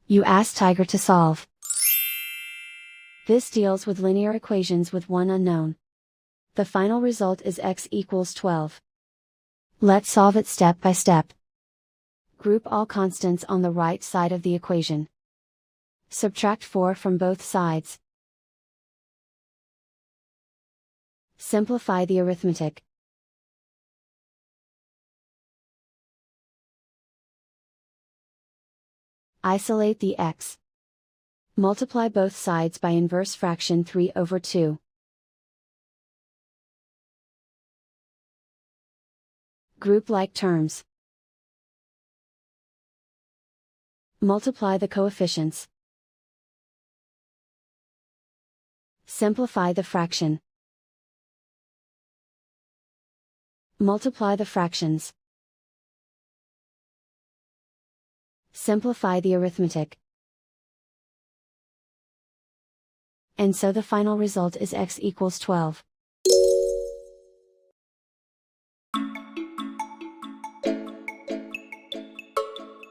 You ask Tiger to solve. This deals with linear equations with one unknown. The final result is x equals 12. Let's solve it step by step. Group all constants on the right side of the equation. Subtract 4 from both sides. Simplify the arithmetic. Isolate the x. Multiply both sides by inverse fraction 3/2. Group like terms. Multiply the coefficients. Simplify the fraction. Multiply the fractions. Simplify the arithmetic. And so the final result is x equals 12.